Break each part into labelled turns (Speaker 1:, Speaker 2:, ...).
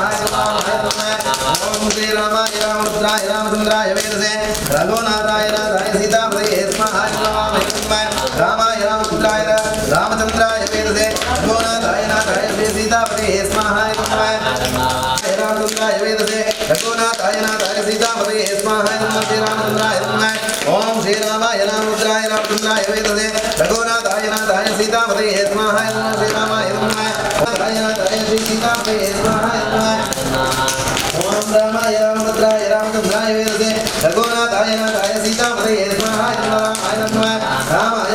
Speaker 1: ओम श्री रामाय रामभद्राय रामचंद्राय वेदसे रघुनाथाय नाथाय सीतापतये स्वाहा रामाय रामभद्राय रामचंद्राय वेदसे रघुनाथाय नाथाय सीतापतये स्वाहा रामचंद्राय वेदसे रघुनाथाय नाथाय सीतापतये स्वाहा श्री रामचंद्राय ओम श्री रामाय रामभद्राय रामचंद्राय वेदसे रघुनाथाय नाथाय सीतापतये स्वाहा श्री रामाय रामभद्राय नाथाय सीतापतये स्वाहा ओम रामाय रामभद्राय रामचंद्राय वेदसे रघुनाथाय नाथाय सीतापतये स्वाहा रामाय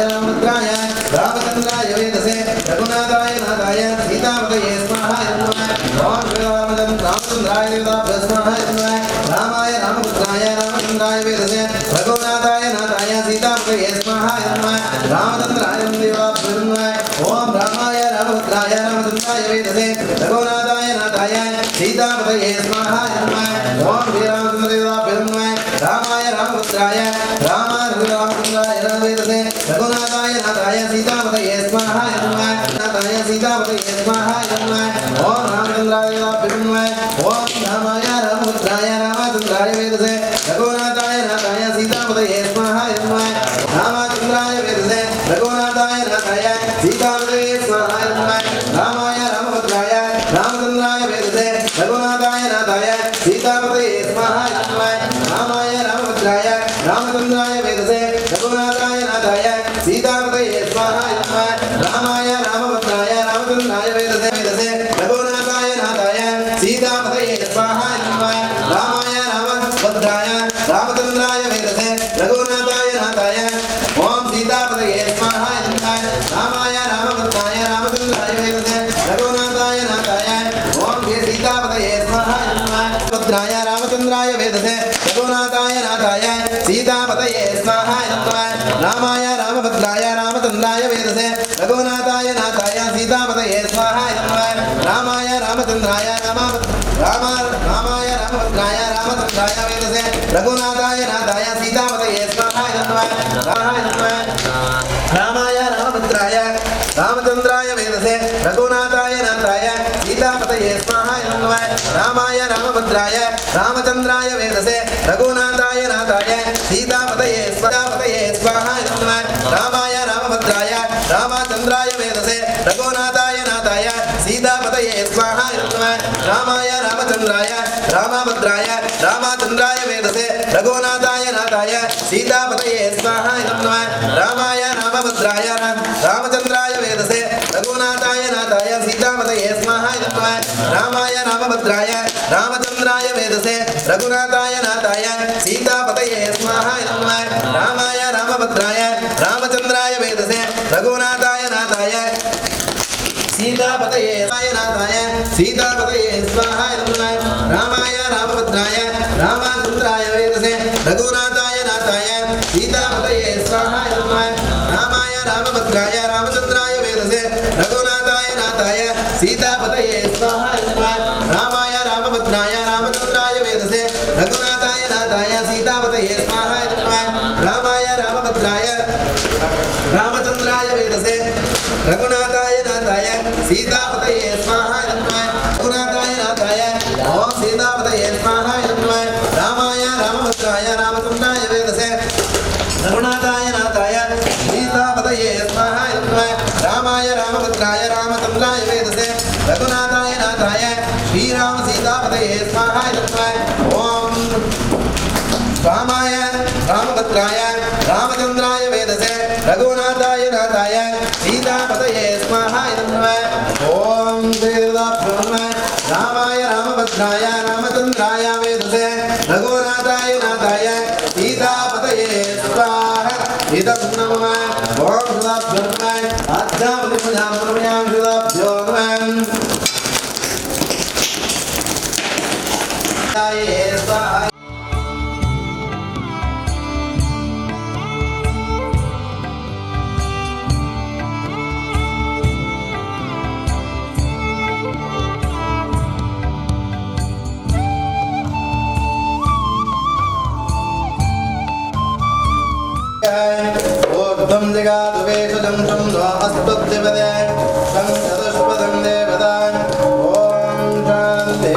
Speaker 1: रामभद्राय रामचंद्राय वेदसे रघुनाथाय नाथाय सीतापतये स्वाहा ओम रामचंद्राय स्वाहा रामाय रामभद्राय रामचंद्राय वेदसे रघुनाथाय नाथाय सीतापतये स्वाहा रामचंद्राय ओम रामाय रामभद्राय रामचंद्राय वेदसे रघुनाथाय नाथाय सीतापतये स्वाहा ओम श्री रामचंद्राय रामाय रामभद्राय रामचंद्राय वेदसे रघुनाथाय नाथाय सीतापतये स्वाहा नाथाय सीतापतये स्वाहा ओम रामचंद्राय ओम रामाय रामभद्राय रामचंद्राय वेदसे रघुनाथाय नाथाय सीतापतये स्वाहा रामचंद्राय वेदसे रघुनाथाय नाथाय सीतापतये स्वाहा रामाय रामभद्राय रामचंद्राय वेदसे रघुनाथाय नाथाय सीतापतये स्वाहा रामाय रामभद्राय रामचंद्राय वेदसे रघुनाथाय नाथाय सीतापतये स्वाहा रामाय रामभद्राय रामचंद्राय वेदसे रघुनाथाय नाथाय सीतापतये स्वाहा रामाय रामभद्राय रामचंद्राय वेदसे रघुनाथाय नाथाय ओम सीतापतये स्वाहा रामाय रामभद्राय रामचंद्राय वेदसे रघुनाथाय नाथाय ओम सीतापतये स्वाहा भद्राय रामचंद्राय वेदसे रघुनाथाय नाथाय सीतापतये स्वाहा रामाय रामभद्राय रामचंद्राय वेदसे रघुनाथाय नाथाय सीतापतये स्वाहा रामाय रामचंद्राय रामाय रामभद्राय रामचंद्राय वेदसे रघुनाथाय नाथाय सीतापतये स्वाहा रामाय रामभद्राय रामचंद्राय वेदसे रघुनाथाय नाथाय सीतापतये स्वाहा रामाय रामभद्राय रामचंद्राय वेदसे रघुनाथाय नाथाय सीतापतये स्वाहा रामाय रामभद्राय रामचंद्राय वेदसे रघुनाथाय नाथाय सीतापतये स्वाहा रामाय रामचंद्राय रामभद्राय रामचंद्राय वेदसे रघुनाथाय नाथाय सीतापतये स्वाहा रामाय रामभद्राय रामचंद्राय वेदसे रघुनाथाय नाथाय सीतापतये स्वाहा रामाय रामभद्राय रामचंद्राय वेदसे रघुनाथाय नाथाय सीतापतये स्वाहा रामाय रामभद्राय रामचंद्राय वेदसे रघुनाथाय नाथाय सीतापतये नाथाय सीतापतये स्वाहा रामाय रामभद्राय रामचंद्राय वेदसे रघुनाथाय नाथाय सीतापतये स्वाहा रामाय रामभद्राय रामचंद्राय वेदसे रघुनाथाय नाथाय सीतापतये स्वाहा रामाय रामभद्राय रामचंद्राय वेदसे रघुनाथाय नाथाय सीतापतये स्वाहा रामाय रामभद्राय रामचंद्राय वेदसे रघुनाथाय नाथाय सीतापतये स्वाहा रघुनाथाय नाथाय ओम सीतापतये स्वाहा रामाय रामभद्राय रामचंद्राय वेदसे रघुनाथाय नाथाय सीतापतये स्वाहा रामाय रामभद्राय रामचंद्राय वेदसे रघुनाथाय नाथाय श्रीराम सीतापतये स्वाहा ओम रामाय रामभद्राय रामचंद्राय वेदसे रघुनाथाय नाथाय सीतापतये स्वाहा ओम रामाय रामभद्राय रामचंद्राय वेदसे रघुनाथाय नाथाय सीतापतये स्वाहा इदं नमः ओम सदाभ्यो आध्यात्मिकं सदाभ्यो स्वाहा ऊर्ध्वं जगातु वेषजं शं स्वाहस्तुत्यपदे शं चतुष्पदं देवता ॐ शान्ति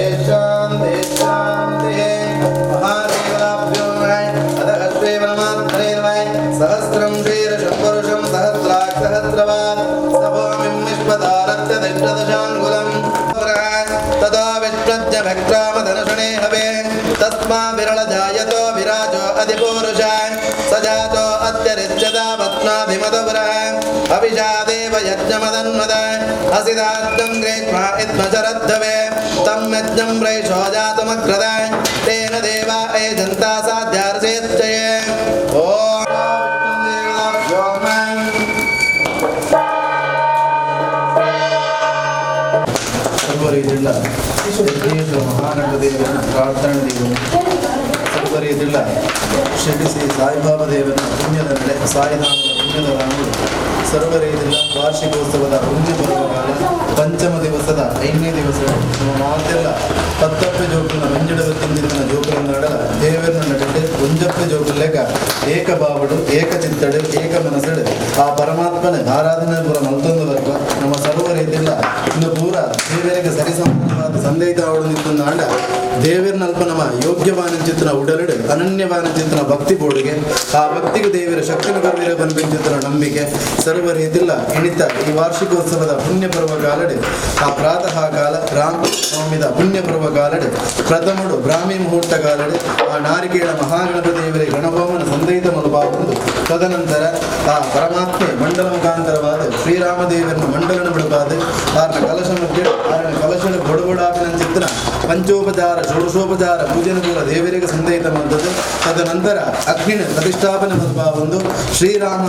Speaker 1: यज्ञभक्रामधनुषणे हवे तस्मा विरल जायतो विराजो अधिपुरुष सजातो अत्यरिच्यता पत्नाभिमतपुरः अभिषा देव यज्ञमदन्मद असिदाज्ञं गृहीत्वा इत्मचरद्धवे तं यज्ञं प्रैषो जातमग्रद तेन देवा एजन्ता साध्यार्चेत्यये ಸರ್ವರಿದಿಲ್ಲ ಮಹಾನಂದದೇವನ ಪ್ರಾರ್ಥನೆ ಸರ್ವರಿದಿಲ್ಲ ಷಡಿಸಿ ಸಾಯಿಬಾಬಾ ದೇವನ ಪುಣ್ಯದ ನಡೆ ಸಾಯಿಧಾಮದ ಪುಣ್ಯದ ರಾಮುಡು ಸರ್ವರಿದಿಲ್ಲ ವಾರ್ಷಿಕೋತ್ಸವದ ಪುಣ್ಯ ಪರ್ವಕಾಲ ಪಂಚಮ ದಿವಸದ 5ನೇ ದಿವಸ ನಮ್ಮ ಮಾತೆಲ್ಲ ಪತ್ತಪ್ಪೆ ಜೋಕುಲ ಮಂಜಡದ ತಿಂದಿನ ಜೋಕುಲನ್ನಾಡಲ ದೇವರನ್ನ ನಡೆ ಒಂಜಪ್ಪೆ ಜೋಕುಲೆಗ ಏಕ ಬಾವಡು ಏಕ ಚಿತ್ತಡು ಏಕ ಮನಸಡು ಆ ಪರಮಾತ್ಮನ ಆರಾಧನೆ ಪುರ ಮಲ್ತೊಂದು ವರ್ಗ ನಮ್ಮ ಸರ್ವರಿದಿಲ್ಲ ಇನ್ನು ಪೂರ ದೇವರಿಗೆ ಸರಿಸಮಾನವಾದ ಸಂದೇಹವಾಡು ನಿಂತು ಆಂಡ ದೇವರನಲ್ಪ ನಮ್ಮ ಯೋಗ್ಯವಾನ ಚಿತ್ರ ಉಡಲಡು ಅನನ್ಯವಾನ ಚಿತ್ರ ಭಕ್ತಿ ಬೋಡಿಗೆ ಆ ಭಕ್ತಿಗೆ ದೇವರ ಶಕ್ತಿನ ಬರ್ವಿರ ಬಂದಿನ ನಂಬಿಕೆ ಸರ್ವ ರೀತಿಲ್ಲ ಎಣಿತ ಈ ವಾರ್ಷಿಕೋತ್ಸವದ ಪುಣ್ಯ ಪರ್ವ ಕಾಲಡೆ ಆ ಪ್ರಾತಃ ಕಾಲ ರಾಮ ನವಮಿದ ಪುಣ್ಯ ಪರ್ವ ಕಾಲಡೆ ಪ್ರಥಮಡು ಬ್ರಾಹ್ಮಿ ಮುಹೂರ್ತ ಕಾಲಡೆ ಆ ನಾರಿಕೇಳ ಮಹಾಗಣಪತಿ ದೇವರಿಗೆ ಗಣಹೋಮನ ಸಂದೇಹಿತ ಮಲುಬಾಗುವುದು ತದನಂತರ ಆ ಪರಮಾತ್ಮೆ ಮಂಡಲ ಮುಖಾಂತರವಾದ ಶ್ರೀರಾಮದೇವರನ್ನ ಮಂಡಲನ ಬಿಡಬಾದ ಆರನ ಕಲಶ ಮಧ್ಯೆ ಆರನ ಕಲಶದ ಬೊಡಬೊಡಾಪಿನ ಚಿತ್ರ ಪಂಚೋಪಚಾರ ಷೋಡಶೋಪಚಾರ ಪೂಜನ ಪೂರ ದೇವರಿಗೆ ಸಂದೇಹಿತ ಮಾಡುತ್ತದೆ ತದನಂತರ ಅಗ್ನಿನ ಪ್ರತಿಷ್ಠಾಪನೆ ಮಲ್ಬಾವೊಂದು ಶ್ರೀರಾಮ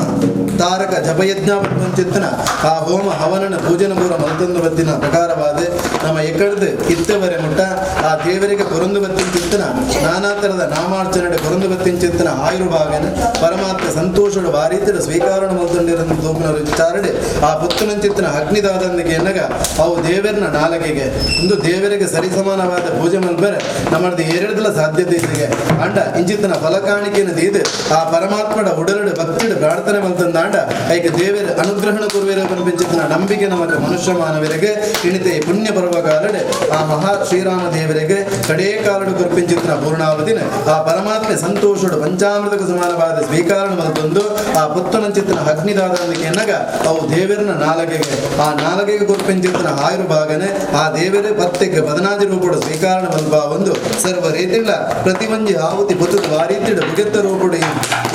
Speaker 1: ತಾರಕ ಜಪಯಜ್ಞ ಚಿತ್ತನ ಆ ಹೋಮ ಹವನನ ಪೂಜನ ಪೂರ ಮಲ್ತೊಂದು ಬತ್ತಿನ ಪ್ರಕಾರವಾದ ನಮ್ಮ ಎಕಡದು ಇತ್ತವರೆ ಮುಟ್ಟ ಆ ದೇವರಿಗೆ ಕೊರಂದು ಬತ್ತಿನ ಚಿತ್ತನ ನಾನಾ ತರದ ನಾಮಾರ್ಚನೆ ಕೊರಂದು ಬತ್ತಿನ ಚಿತ್ತನ ಆಯುರ್ಭಾಗನ ಪರಮಾತ್ಮ ಸಂತೋಷದ ವಾರೀತಿರ ಸ್ವೀಕಾರಣ ಮಲ್ತೊಂಡಿರೋ ತೋಪನ ವಿಚಾರಣೆ ಆ ಪುತ್ತನ ಚಿತ್ತನ ಅಗ್ನಿದಾದಂದಿಗೆ ಎನ್ನಗ ಅವು ದೇವರನ ನಾಲಗೆಗೆ ಒಂದು ದೇವರಿಗೆ ಸರಿಸಮಾನವಾದ ಪೂಜೆ ಮಲ್ಬರೆ ನಮ್ಮದು ಎರಡಲ ಸಾಧ್ಯತೆ ಇದೆ ಅಂಡ ಇಂಚಿತ್ತನ ಫಲಕಾಣಿಕೆಯನ್ನು ದೀದು ಆ ಪರಮಾತ್ಮದ ಉಡಲಡು ಭಕ್ತಿಡು ಪ್ರಾರ್ಥನೆ ಮಲ್ತಂದಾಂಡ ಐಕೆ ದೇವರ ಅನುಗ್ರಹಣ ಕುರುವಿರ ಪಂಚಿತ್ತನ ನಂಬಿಕೆ ನಮಗೆ ಮನುಷ್ಯ ಮಾನವರಿಗೆ ಇಣಿತೆ ಪುಣ್ಯ ಪರ್ವಕಾಲಡೆ ಆ ಮಹಾ ಶ್ರೀರಾಮ ದೇವರಿಗೆ ಕಡೇ ಕಾಲಡು ಕುರ್ಪಿಂಚಿತ್ತನ ಪೂರ್ಣಾವಧಿನ ಆ ಪರಮಾತ್ಮೆ ಸಂತೋಷಡು ಪಂಚಾಮೃತಕ್ಕೆ ಸಮಾನವಾದ ಸ್ವೀಕಾರಣ ಮಲ್ತೊಂದು ಆ ಪುತ್ತನ ಚಿತ್ತನ ಅಗ್ನಿದಾದಂದಿಗೆ ಎನ್ನಗ ಅವು ದೇವರನ ನಾಲಗೆಗೆ ಆ ನಾಲಗೆಗೆ ಕುರ್ಪಿಂಚಿತ್ತನ ಆಯುರ್ಭಾಗನೆ ಆ ದೇವರೇ ಪತ್ತೆಗೆ 14 ರೂಪಡು ಸ್ವೀಕಾರಣ ಮಲ್ಬಾ ಒಂದು ಸರ್ವ ರೀತಿಲ್ಲ ಪ್ರತಿವಂಜಿ ಆಹುತಿ ಬದುಕು ವಾರೀತಿಡು ಮುಗೆತ್ತ ರೂಪಡು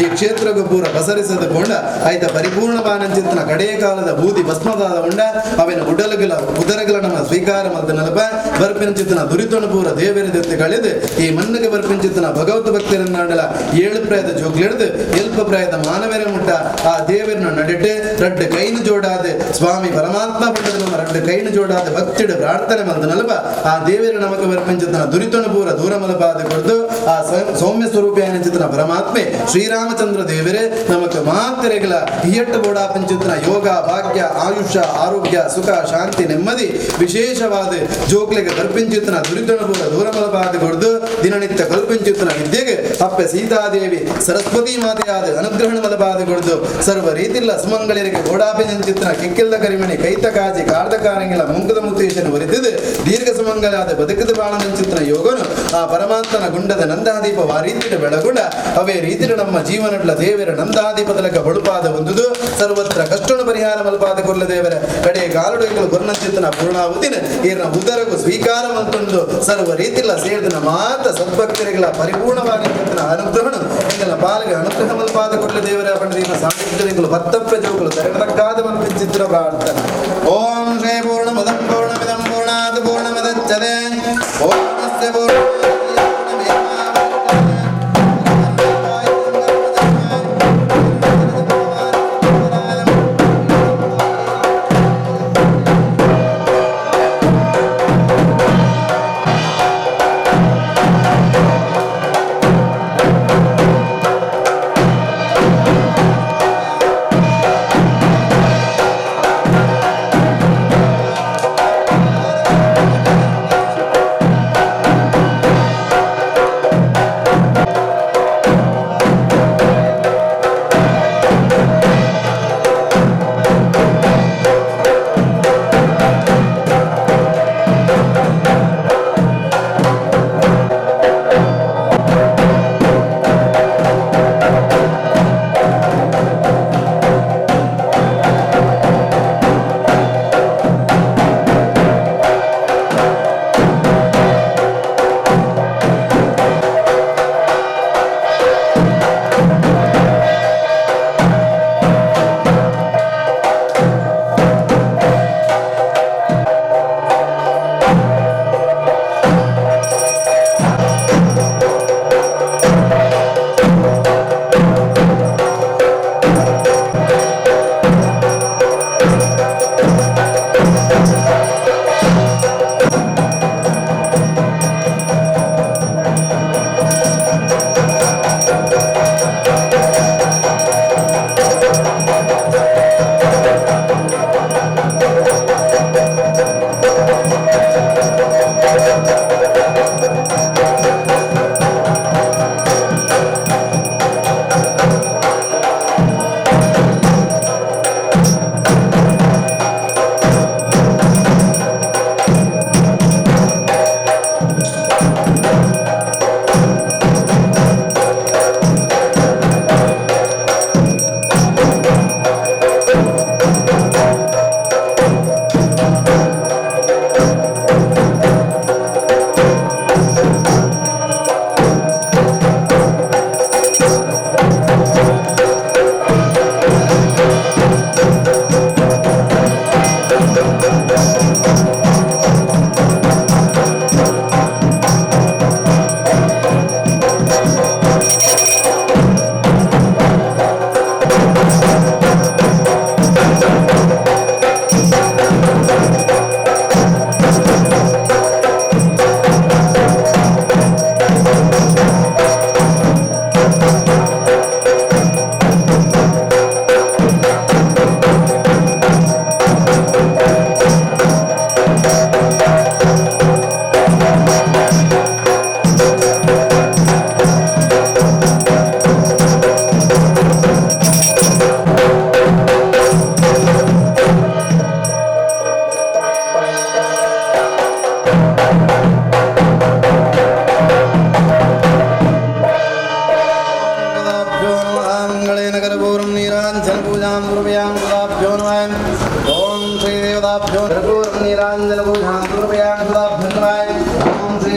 Speaker 1: ಈ ಕ್ಷೇತ್ರಕ್ಕೆ ಪೂರ ಪಸರಿಸದುಕೊಂಡ ಆಯ್ತ ಪರಿಪೂರ್ಣವಾನಂಚಿತ್ತನ ಕಡೆಯ ಕಾಲದ ಬೂದಿ ಭಸ್ಮದಾದ ಉಂಡ ಅವಿನ ಉದರಗಳ ನಮ್ಮ ಸ್ವೀಕಾರ ಮತ್ತು ನಲಪ ಬರ್ಪಿನ ಚಿತ್ತನ ದುರಿತೊಣ ಪೂರ ದೇವರ ದತ್ತೆ ಕಳೆದು ಈ ಮಣ್ಣಿಗೆ ಬರ್ಪಿನ ಚಿತ್ತನ ಭಗವತ್ ಭಕ್ತರನ್ನಾಡಲ 7 ಪ್ರಾಯದ ಜೋಗ್ಲೆಡ್ದು ಎಲ್ಪ ಪ್ರಾಯದ ಮಾನವರ ಮುಟ್ಟ ಆ ದೇವರನ್ನ ನಡೆಟೆ ರಡ್ಡು ಕೈನು ಜೋಡಾದ ಸ್ವಾಮಿ ಪರಮಾತ್ಮ ಪಟ್ಟದ ನಮ್ಮ ರಡ್ಡು ಕೈನು ಜೋಡಾದ ಭಕ್ತಿಡು ಪ್ರಾರ್ಥನೆ ಮತ್ತು ನಲಪ ಆ ದೇವರ ನಮಗೆ ಬರ್ಪಿನ ಚಿತ್ತನ ದುರಿತೊಣ ಪೂರ ದೂರ ಮಲಪಾದ ಕೊಡ್ದು ಆ ಸೌಮ್ಯ ಸ್ವರೂಪಿಯಾನ ಚಿತ್ತನ ಪರಮಾತ್ಮೆ ಶ್ರೀರಾಮಚಂದ್ರ ದೇವರೇ ನಮಗೆ ಮಾತ್ರೆಗಳ ಹಿಯಟ್ಟು ಬೋಡಾ ಪಂಚಿತ್ತನ ಯೋಗ ಭಾಗ್ಯ ಆಯುಷ್ಯ ಆರೋಗ್ಯ ಸುಖ ಶಾಂತಿ ನೆಮ್ಮದಿ ವಿಶೇಷವಾದ ಜೋಕ್ಲೆಗೆ ಕಲ್ಪಿಂಚಿತ್ತನ ದುರಿತನಪೂರ ದೂರಮಲಪಾದ ಕೊಡ್ದು ದಿನನಿತ್ಯ ಕಲ್ಪಿಂಚಿತ್ತನ ವಿದ್ಯೆಗೆ ಅಪ್ಪೆ ಸೀತಾದೇವಿ ಸರಸ್ವತಿ ಮಾತೆಯಾದ ಅನುಗ್ರಹಣ ಮಲಪಾದ ಕೊಡ್ದು ಸರ್ವ ರೀತಿಲ್ಲ ಸುಮಂಗಳಿರಿಗೆ ಗೋಡಾಪಿಂಚಿತ್ತನ ಕಿಕ್ಕಿಲ್ಲ ಕರಿಮಣಿ ಕೈತ ಕಾಜಿ ಕಾಡ್ದ ಕಾರಂಗಿಲ ಮುಂಕದ ಮುತ್ತೇಶನ ಹೊರಿತಿದ್ದು ದೀರ್ಘ ಸುಮಂಗಲಾದ ಬದುಕದ ಬಾಣನಂಚಿತ್ತನ ಯೋಗನು ಆ ಪರಮಾತ್ಮನ ಗುಂಡದ ನಂದಾದೀಪ ವಾರೀತಿಡ ಬೆಳಗುಂಡ ಅವೇ ರೀತಿಯ ನಮ್ಮ ಜೀವನಡ್ಲ ದೇವರ ನಂದಾದೀಪದಲಕ ಬಳುಪಾದ ಹೊಂದುದು ಸರ್ವತ್ರ ಕಷ್ಟಣ ಪರಿಹಾರ ಮಲ್ಪಾದ ಕೊಲ್ಲ ದೇವರ ಕಡೆ ಕಾಲುಡೆಗಳು ಗುರ್ನಚಿತ್ತನ ಪೂರ್ಣಾವತಿನ ಈರ್ನ ಉದರಗೂ ಸ್ವೀಕಾರ ಮಲ್ತೊಂದು ಸರ್ವ ರೀತಿಲ್ಲ ಸೇರಿದ ಮಾತ ಸದ್ಭಕ್ತರಿಗಳ ಪರಿಪೂರ್ಣವಾಗಿ ಅನುಗ್ರಹಣ ಇಂಗಲ ಪಾಲಿಗೆ ಅನುಗ್ರಹ ಮಲ್ಪಾದ ಕೊಲ್ಲ ದೇವರ ಪಂಡಿತ ಸಾಂಸ್ಕೃತಿಗಳು ಭತ್ತಪ್ಪ ಜೋಗಳು ತರಗತಕ್ಕಾದ ಮಲ್ಪಿಂಚಿತ್ರ ಪ್ರಾರ್ಥನೆ ಓಂ ಶ್ರೀ ಪೂರ್ಣಮದಂ ಪೂರ್ಣಮಿದಂ ಪೂರ್ಣಾತ್ ಪೂರ್ಣಮದಚ್ಯತೆ ಪೂರ್ಣಸ್ಯ ಪೂರ್ಣ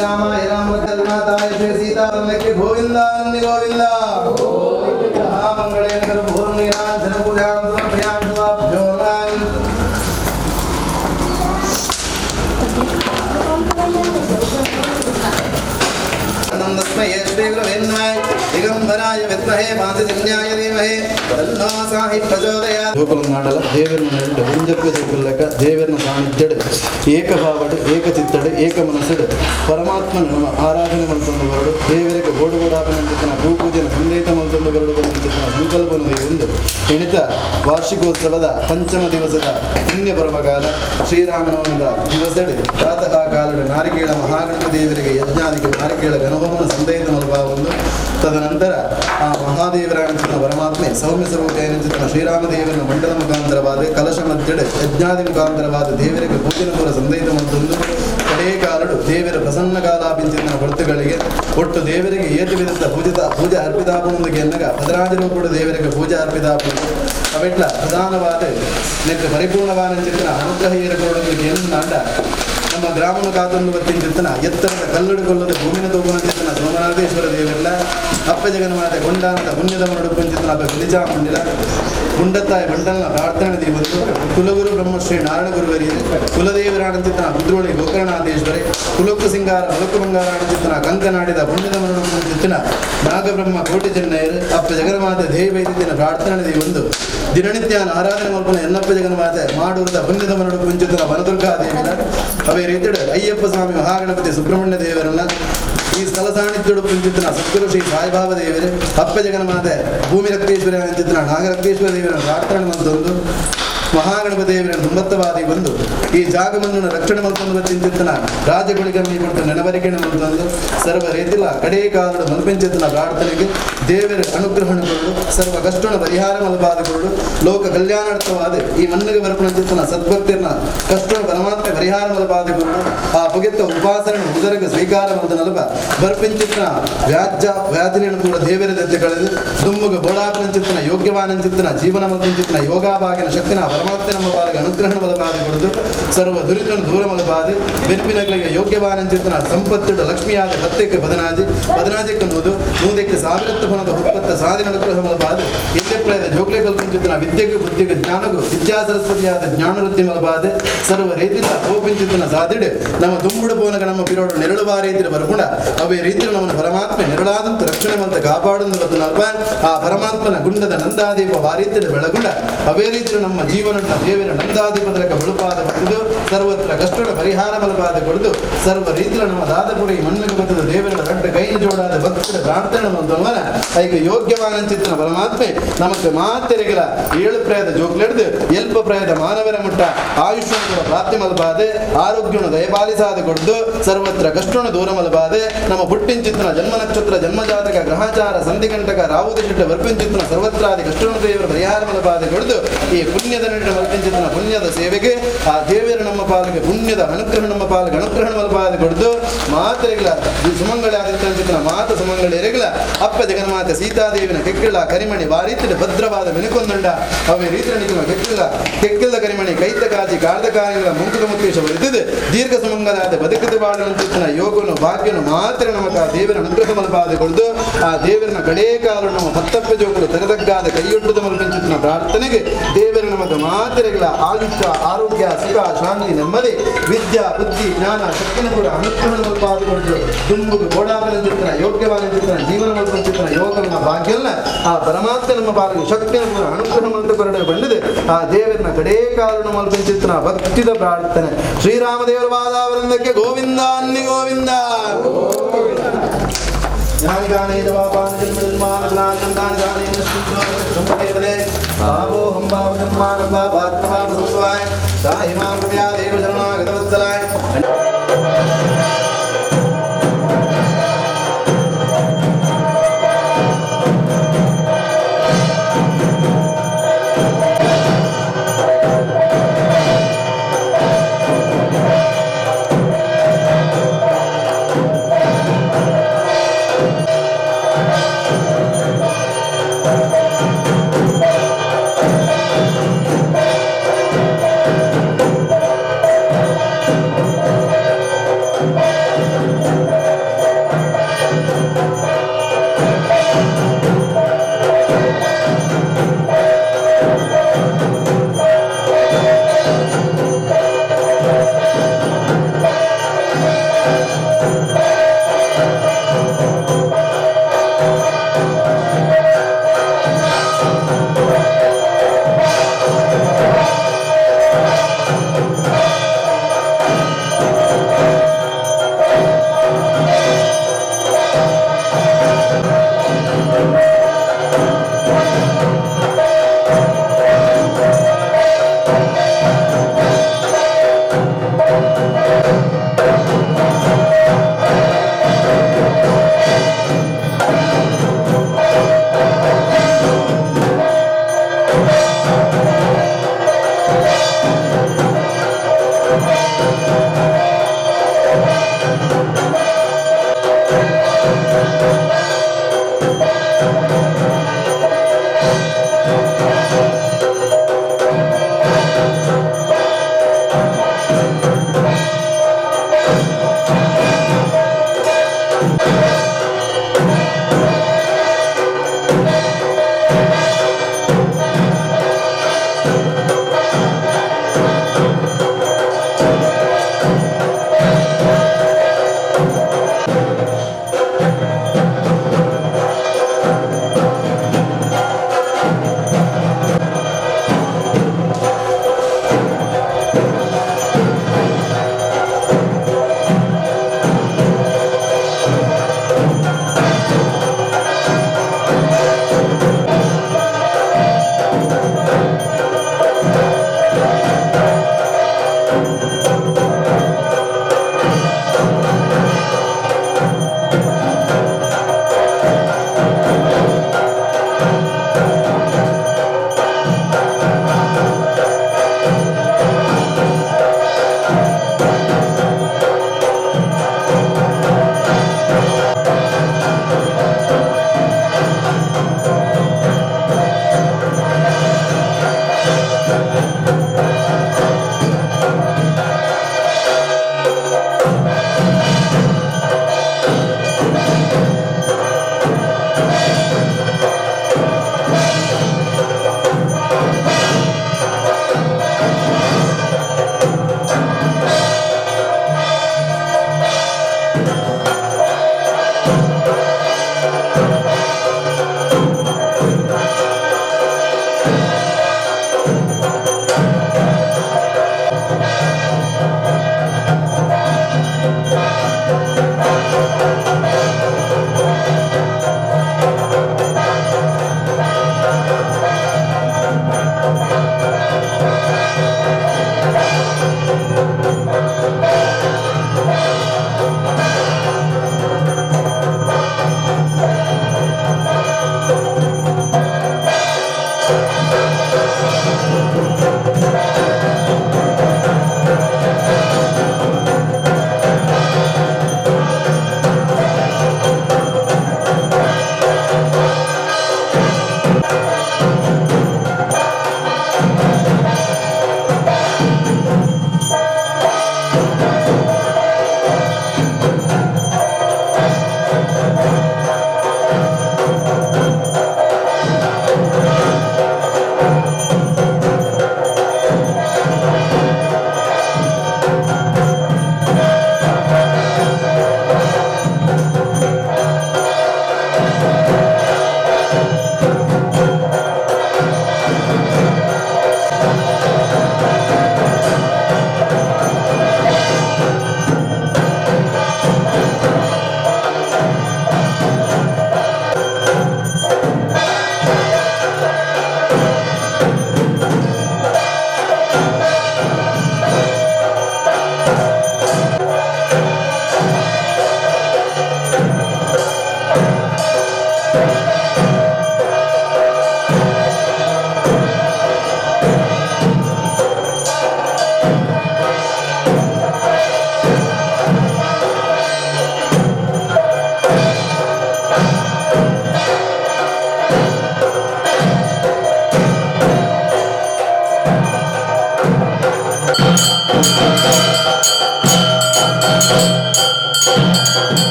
Speaker 1: ಶ್ರೀರಾಮಾಯ ರಾಮಚಂದ್ರನಾಥಾಯ ಶ್ರೀ ಸೀತಾರಾಮಕ್ಕೆ ಗೋವಿಂದ ಗೋವಿಂದ ಮಂಗಳೇಂದ್ರ ಭೂರ್ಣಿರಾಜನ ಪೂಜಾಂ ಸಮರ್ಪಯಾಮಿ ಸ್ವಾಭ್ಯೋ ದಿಗಂಬರಾಯ ವಿದ್ಮಹೇ ಮಾತೃಜನ್ಯಾಯ ಧೀಮಹಿ ತನ್ನೋ ಸಾಹಿ ಪ್ರಚೋದಯಾತ್. ಗೋಕುಲನಾಡಲ ದೇವರನ್ನ ನೆರಳು ಹುಂಜಪ್ಪ ಜೋಕುಲ್ಲಕ ದೇವರನ್ನ ಸಾನ್ನಿಧ್ಯಡು ಏಕಭಾವಡು ಏಕಚಿತ್ತಡು ಏಕ ಮನಸ್ಸಡು ಪರಮಾತ್ಮನ ಆರಾಧನೆ ಮಲ್ತೊಂದು ದೇವರಿಗೆ ಗೋಡುಗೋಡಾಪನ ಭೂಪೂಜನ ಸಂದೇತ ಮಲ್ತೊಂದು ಬಂದಿದ್ದ ಸಂಕಲ್ಪನ ಒಂದು ಎಣಿತ ವಾರ್ಷಿಕೋತ್ಸವದ ಪಂಚಮ ದಿವಸದ ಪುಣ್ಯ ಪರ್ವಕಾಲ ಶ್ರೀರಾಮನವಮದ ದಿವಸಡು ಪ್ರಾತಃ ಕಾಲದ ನಾರಿಕೇಳ ಮಹಾಗಣಪ ದೇವರಿಗೆ ಯಜ್ಞಾದಿಗೆ ನಾರಿಕೇಳ ಗಣಹೋಮನ ಸಂದೇತ ಮಲ್ಪಾ ಒಂದು. ತದನಂತರ ಆ ಮಹಾದೇವರ ಪರಮಾತ್ಮೆ ಸೌಮ್ಯ ಸ್ವರೂಪ ಶ್ರೀರಾಮದೇವರನ್ನು ಮಂಡಲ ಮುಖಾಂತರವಾದ ಕಲಶ ಮಧ್ಯಡೆ ಯಜ್ಞಾದಿ ಮುಖಾಂತರವಾದ ದೇವರಿಗೆ ಪೂಜನಪುರ ಸಂದೇತ ಮತ್ತೊಂದು ಕಡೇ ಕಾಲಡು ದೇವರ ಪ್ರಸನ್ನ ಕಾಲಾಪಿಂಚಿನ ಹೊರತುಗಳಿಗೆ ಒಟ್ಟು ದೇವರಿಗೆ ಏತು ವಿಧದ ಪೂಜೆ ಅರ್ಪಿತಾಪನೊಂದಿಗೆ ಎನ್ನಗ ಪದರಾಜರು ಕೂಡ ದೇವರಿಗೆ ಪೂಜೆ ಅರ್ಪಿತಾಪನ ಅವೆಟ್ಲ ಪ್ರಧಾನವಾದ ನೆಟ್ಟು ಪರಿಪೂರ್ಣವಾದ ಚಿತ್ರ ಅನುಗ್ರಹ ಏರಕೊಳ್ಳೋದಕ್ಕೆ ಎನ್ನಾಂಡ ನಮ್ಮ ಗ್ರಾಮನ ಕಾತೊಂದು ಬತ್ತಿನ ಚಿತ್ತನ ಎತ್ತರದ ಕಲ್ಲಡು ಕೊಲ್ಲದ ಭೂಮಿನ ತೋಪನ ಚಿತ್ತನ ಸೋಮನಾಥೇಶ್ವರ ದೇವರೆಲ್ಲ ಅಪ್ಪ ಜಗನ್ಮಾತೆ ಗೊಂಡಾನದ ಪುಣ್ಯದ ಮರಡುಪನ ಚಿತ್ತನ ಅಪ್ಪ ಗಿರಿಜಾ ಮಂಡಿಲ ಗುಂಡತ್ತಾಯ ಮಂಡಲನ ಪ್ರಾರ್ಥನೆ ದೇವರು ಕುಲಗುರು ಬ್ರಹ್ಮಶ್ರೀ ನಾರಾಯಣ ಗುರುವರಿಯರು ಕುಲದೇವರಾಣ ಚಿತ್ತನ ರುದ್ರೋಳಿ ಗೋಕರ್ಣನಾಥೇಶ್ವರಿ ಕುಲಕ್ಕು ಸಿಂಗಾರ ಮುಲಕ್ಕು ಬಂಗಾರಾಣ ಚಿತ್ತನ ಕಂಕನಾಡಿದ ಪುಣ್ಯದ ಮರಡುಪನ ಚಿತ್ತನ ನಾಗಬ್ರಹ್ಮ ಕೋಟಿ ಚೆನ್ನಯ್ಯರು ಅಪ್ಪ ಜಗನ್ಮಾತೆ ದೇವೈದ್ಯನ ಪ್ರಾರ್ಥನೆ ದೇವೊಂದು ದಿನನಿತ್ಯ ಆರಾಧನೆ ಮಲ್ಪನ ಎನ್ನಪ್ಪ ಜಗನ್ಮಾತೆ ಮಾಡೂರದ ಪುಣ್ಯದ ಮರಡುಪನ ಚಿತ್ತನ ವನದುರ್ಗಾ ದೇವಿನ ಅವೇ ರೀತಿಯಡು ಅಯ್ಯಪ್ಪ ಸ್ವಾಮಿ ಮಹಾಗಣಪತಿ ಸುಬ್ರಹ್ಮಣ್ಯ ದೇವರನ್ನ ಈ ಸ್ಥಳ ಸಾನ್ನಿಧ್ಯಡು ಪುಂಚಿತ್ತನ ಸದ್ಗುರು ಶ್ರೀ ಸಾಯಿಬಾಬಾ ದೇವರೇ ಅಪ್ಪ ಜಗನ್ಮಾತೆ ಭೂಮಿ ರಕ್ತೇಶ್ವರಿ ಅಂಚಿತ್ತನ ನಾಗರಕ್ತೇಶ್ವರ ದೇವರನ್ನು ಪ್ರಾರ್ಥನೆ ಮಂತೊಂದು ಮಹಾಗಣಪತಿ ದೇವರನ್ನು ಮುಂಬತ್ತವಾದಿ ಬಂದು ಈ ಜಾಗವನ್ನು ರಕ್ಷಣೆ ಮಲ್ಪೊಂದು ಚಿಂತಿತ್ತನ ರಾಜಗುಳಿಗಮ್ಮಿ ಕೊಟ್ಟು ನೆನವರಿಕೆ ಮಲ್ತೊಂದು ಸರ್ವ ರೀತಿಲ ಕಡೇ ಕಾಲದ ಮಲ್ಪೆಂಚಿತ್ತನ ಪ್ರಾರ್ಥನೆಗೆ ದೇವರ ಅನುಗ್ರಹಣಗಳು ಸರ್ವ ಕಷ್ಟನ ಪರಿಹಾರ ಮಲಪಾದಗಳು ಲೋಕ ಕಲ್ಯಾಣಾರ್ಥವಾದ ಈ ಮಣ್ಣಿಗೆ ಬರ್ಪಣಚಿತ್ತನ ಸದ್ಭಕ್ತಿರ್ನ ಕಷ್ಟನ ಪರಮಾತ್ಮ ಪರಿಹಾರ ಮಲಪಾದಗಳು ಆ ಪುಗಿತ್ತ ಉಪಾಸನೆ ಉದರಗ ಸ್ವೀಕಾರ ಮಲದ ನಲಪ ಬರ್ಪೆಂಚಿತ್ತನ ವ್ಯಾಧಿಯನ್ನು ಕೂಡ ದೇವರ ದತ್ತೆ ಕಳೆದು ದುಮ್ಮುಗ ಬೋಳಾಪನಚಿತ್ತನ ಯೋಗ್ಯವಾನಂಚಿತ್ತನ ಜೀವನ ಮಲ್ಪೆಂಚಿತ್ತನ ಯೋಗಾಭಾಗಿನ ಶಕ್ತಿನ ಪರಮಾತ್ಮ ನಮ್ಮ ಪಾಲಿಗೆ ಅನುಗ್ರಹಣ ಮಲಪಾದ ಕೊಡುದು ಸರ್ವ ದುರಿತನ ದೂರ ಮಲಪಾದಿ ಬೆನ್ಪಿನಗಳಿಗೆ ಯೋಗ್ಯವಾನಂಚಿತ್ತನ ಸಂಪತ್ತಿಡ ಲಕ್ಷ್ಮಿಯಾದ ಹತ್ತಕ್ಕೆ ಬದನಾಜಕ್ಕೆ ನೂದಕ್ಕೆ ಸಾವಿರತ್ತು ಹೊಣದ ಹುಪ್ಪತ್ತ ಸಾಧನ ಅನುಗ್ರಹ ಮಲಪಾದ ಎಲ್ಲೆ ಪ್ರಯದ ಜೋಗ್ಲೆ ಕಲ್ಪಿಂಚಿತ್ತನ ವಿದ್ಯೆಗೂ ಬುದ್ಧಿಗೂ ಜ್ಞಾನಗೂ ವಿದ್ಯಾ ಸರಸ್ವತಿಯಾದ ಜ್ಞಾನವೃತ್ತಿ ಮಲಪಾದೆ ಸರ್ವ ರೀತಿಯ ಗೋಪಿಂಚಿತ್ತನ ಸಾಧಿಡೆ ನಮ್ಮ ದುಂಬುಡು ಬೋನಗ ನಮ್ಮ ಪಿರೋಡು ನೆರಳುವ ರೀತಿಯಲ್ಲಿ ಬರ್ಕೊಂಡ ಅವೇ ರೀತಿಯಲ್ಲಿ ನಮ್ಮನ್ನು ಪರಮಾತ್ಮ ನೆರಳಾದಂತ ರಕ್ಷಣೆ ಮಂತ ಕಾಪಾಡುವುದು ಬದನಲ್ಪ ಆ ಪರಮಾತ್ಮನ ಗುಂಡದ ನಂದಾದೀಪ ಆ ರೀತಿಯಲ್ಲಿ ಬೆಳಗುಂಡ ಅವೇ ರೀತಿಯಲ್ಲಿ ನಮ್ಮ ಜೀವನ ದೇವರ ನಂದಾಧಿಪದಕ ಬಳುಪಾದ ಬರೆದು ಸರ್ವತ್ರ ಕಷ್ಟದ ಪರಿಹಾರ ಬಲಪಾದ ಕೊಡುದು ಸರ್ವ ರೀತಿಯ ನಮ್ಮ ದಾದಪುರಿ ಮಣ್ಣಿಗೆ ಬರ್ತದ ದೇವರ ದೊಡ್ಡ ಕೈನ ಜೋಡಾದ ಭಕ್ತರ ಪ್ರಾರ್ಥನೆ ಮಂತವನ ಐಕ ಯೋಗ್ಯವಾನಂಚಿತ್ತನ ಪರಮಾತ್ಮೆ ನಮಗೆ ಮಾತೆರೆಗಳ 7 ಪ್ರಯದ ಜೋಗ್ಲೆಡ್ದು ಎಲ್ಪ ಪ್ರಯದ ಮಾನವರ ಮುಟ್ಟ ಆಯುಷ್ಯ ಕೂಡ ಪ್ರಾಪ್ತಿ ಮಲಪಾದೆ ಆರೋಗ್ಯನ ದಯಪಾಲಿಸಾದ ಕೊಡುದು ಸರ್ವತ್ರ ಕಷ್ಟನ ದೂರ ಮಲಪಾದೆ ನಮ್ಮ ಪುಟ್ಟಿಂಚಿತ್ತನ ಜನ್ಮ ನಕ್ಷತ್ರ ಜನ್ಮಜಾತಕ ಗ್ರಹಚಾರ ಸಂಧಿಗಂಟಕ ರಾಹುದಿಟ್ಟ ವರ್ಪಿಂಚಿತ್ತನ ಸರ್ವತ್ರಾದಿ ಕಷ್ಟನ ದೇವರ ಪರಿಹಾರ ಮಲಪಾದೆ ಕೊಡುದು ಈ ಪುಣ್ಯದ ವರ್ಪಿಂಚಿತ್ತನ ಪುಣ್ಯದ ಸೇವೆಗೆ ಆ ದೇವರ ನಮ್ಮ ಪಾಲಿಗೆ ಪುಣ್ಯದ ಅನುಗ್ರಹ ನಮ್ಮ ಪಾಲಿಗೆ ಅನುಗ್ರಹ ಮಲಪಾದೆ ಕೊಡುದು ಮಾತೆರೆಗಳ ಸುಮಂಗಳಾದಿತ್ಯಂಚಿತ್ತನ ಮಾತ ಸುಮಂಗಳೆರೆಗಳ ಅಪ್ಪ ಜಗನ್ಮಾತೆ ಸೀತಾದೇವಿನ ಕೆಕ್ಕಿಳ ಕರಿಮಣಿ ವಾರೀತಿಯ ಭದ್ರವಾದ ಮೆನುಕೊಂದಂಡ ಅವೇ ರೀತಿಯ ನಿಗಮ ಕೆಕ್ಕಿಲ್ಲ ಕರಿಮಣಿ ಕೈತ ಕಾಜಿ ಕಾಡ್ದ ಕಾರ್ಯಗಳ ಮುಂಕುದ ಮುತ್ತೇಶ ಬರೆದಿದೆ ದೀರ್ಘ ಸುಮಂಗಲಾದ ಬದುಕದ ಬಾಳುವಂಚಿತ್ತನ ಯೋಗನು ಭಾಗ್ಯನು ಮಾತ್ರ ನಮಗ ದೇವರ ಅನುಗ್ರಹ ಮಲಪಾದೆ ಕೊಡುದು ಆ ದೇವರನ ಕಡೇ ಕಾಲ ನಮ್ಮ ಹತ್ತಪ್ಪ ಜೋಗುಲು ತೆರೆದಗ್ಗಾದ ಕೈಯೊಡ್ಡದ ಮಲ್ಪಂಚಿತ್ತನ ಪ್ರಾರ್ಥನೆಗೆ ದೇವರ ನಮಗ ಮಾತೆರೆಗಳ ಆಯುಷ್ಯ ಆರೋಗ್ಯ ಸುಖ ಶಾಂತಿ ನೆಮ್ಮದಿ ವಿದ್ಯಾ ಬುದ್ಧಿ ಜ್ಞಾನ ಶಕ್ತಿನ ಕೂಡ ಅನುಗ್ರಹ ಮಲಪಾದೆ ಕೊಡುದು ದುಂಬುಗ ಗೋಡಾಪನ ಚಿತ್ರನ ಯೋಗ್ಯವಾದ ಚಿತ್ರನ ಜೀವನ ಮಲ್ಪನ ಚಿತ್ರನ ಯೋಗನ ಭಾಗ್ಯಲ್ಲ ಆ ಪರಮಾತ್ಮ ನಮ್ಮ ಪಾಲಿಗೆ ಶಕ್ತಿಯ ಕೂಡ ಅನುಗ್ರಹ ಮಂತ್ರ ಕೊರಡೆ ಬಂದಿದೆ ಆ ದೇವರನ ಕಡೇ ಕಾರಣ ಮಲ್ಪನ ಚಿತ್ರನ ಭಕ್ತಿದ ಪ್ರಾರ್ಥನೆ ಶ್ರೀರಾಮದೇವರ ವಾದಾವೃಂದಕ್ಕೆ ಗೋವಿಂದ ಅನ್ನಿ ಗೋವಿಂದ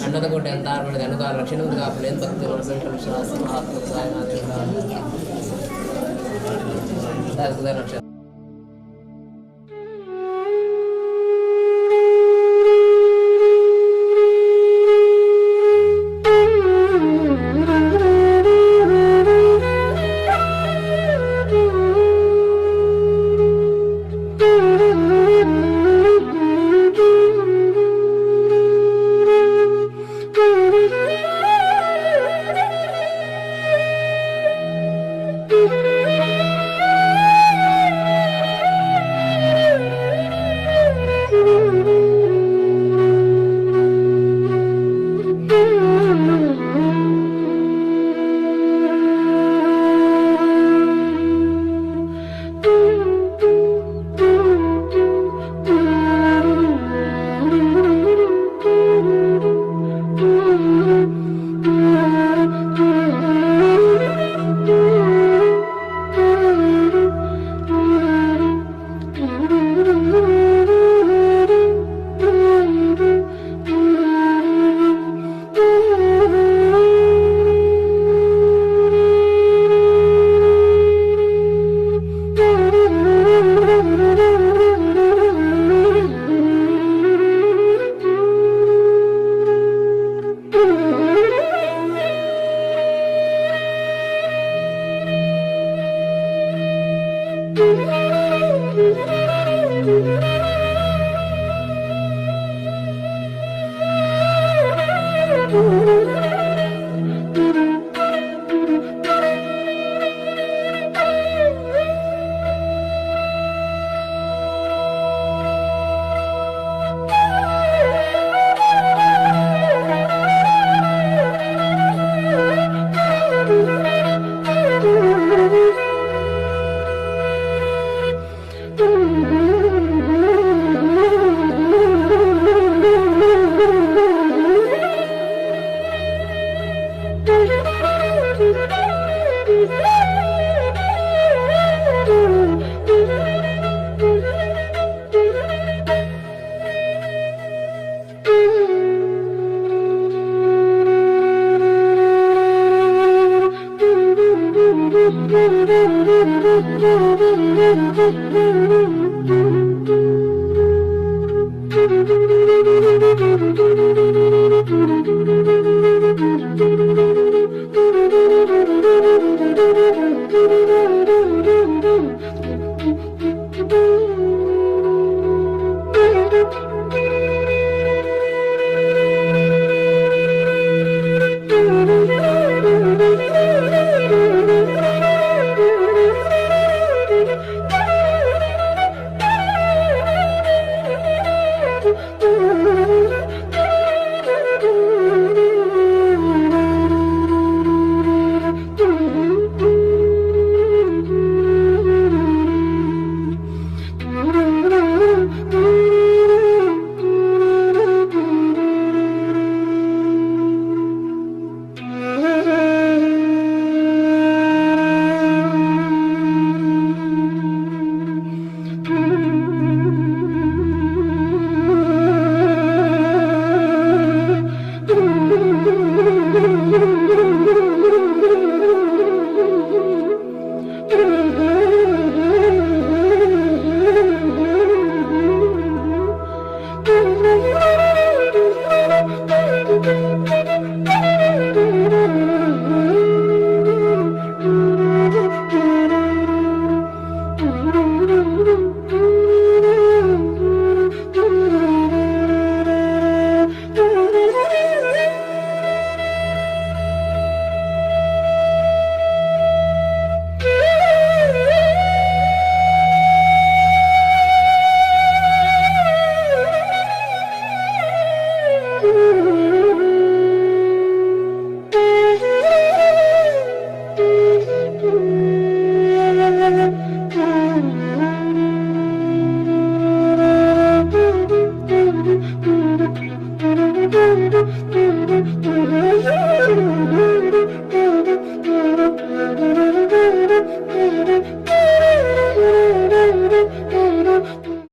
Speaker 2: ಅನ್ನದ ಕೋಟೆ ಅಂತ ಮಾಡಿದೆ ಅನುಗಾರ ರಕ್ಷಣೆ ಕಾಪಲೆ ರಕ್ಷಣೆ
Speaker 3: Thank you.